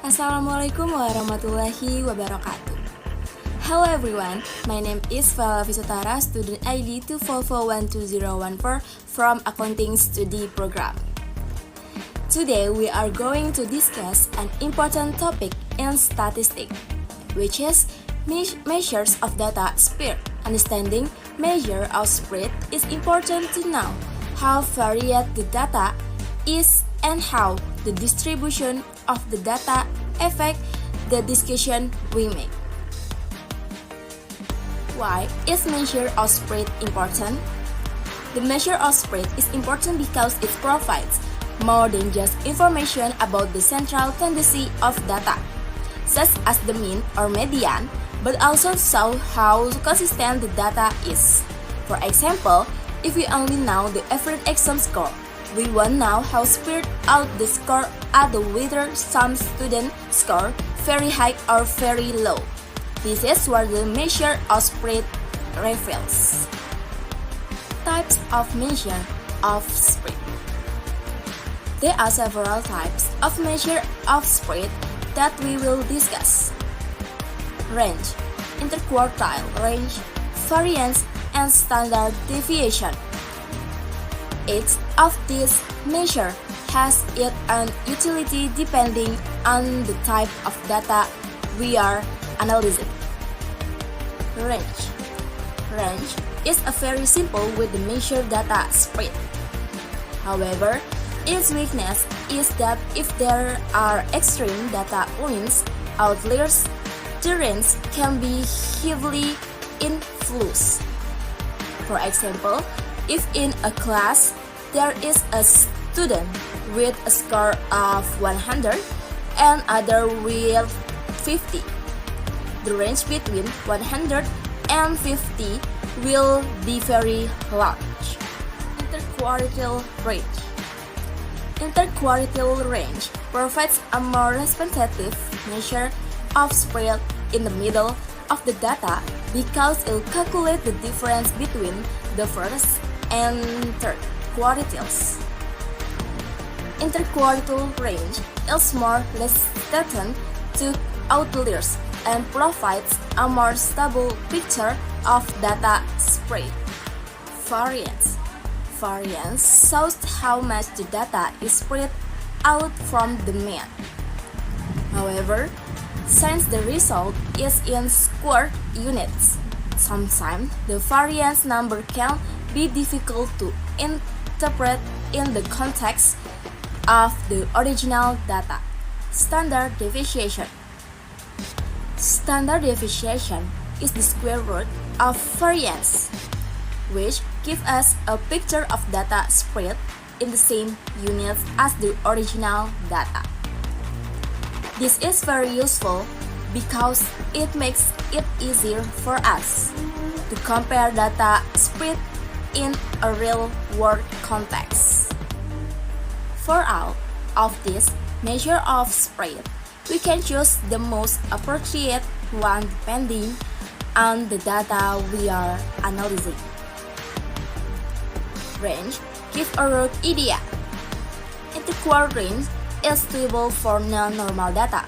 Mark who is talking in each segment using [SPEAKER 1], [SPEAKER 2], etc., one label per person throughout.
[SPEAKER 1] Assalamualaikum warahmatullahi wabarakatuh. Hello everyone, my name is Vala Visutara, student ID 2441214 from Accounting Study Program. Today we are going to discuss an important topic in statistics, which is measures of data spread. Understanding measure of spread is important to know how varied the data is and how the distribution of the data affect the discussion we make. Why is measure of spread important? The measure of spread is important because it provides more than just information about the central tendency of data, such as the mean or median, but also show how consistent the data is. For example, if we only know the average exam score, we won't know how spread out the score are whether some students score very high or very low. This is where the measure of spread reveals. Types of measure of spread. There are several types of measure of spread that we will discuss. Range, interquartile range, variance, and standard deviation. Each of these measures has its own utility depending on the type of data we are analyzing. Range. Range is a very simple way to measure data spread. However, its weakness is that if there are extreme data points, outliers, the range can be heavily influenced. For example, if in a class there is a student with a score of 100 and other with 50, the range between 100 and 50 will be very large. Interquartile range. Interquartile range provides a more representative measure of spread in the middle of the data because it will calculate the difference between the first and third quartiles. Interquartile range is more resistant to outliers and provides a more stable picture of data spread. Variance. Variance shows how much the data is spread out from the mean. However, since the result is in square units, sometimes the variance number can be difficult to interpret in the context of the original data. Standard deviation. Standard deviation is the square root of variance, which gives us a picture of data spread in the same units as the original data. This is very useful because it makes it easier for us to compare data spread in a real-world context. For all of this measure of spread, we can choose the most appropriate one depending on the data we are analyzing. Range gives a rough idea. Interquartile range is suitable for non-normal data,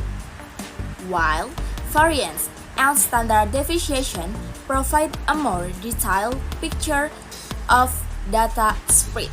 [SPEAKER 1] while variance and standard deviation provide a more detailed picture of data spread.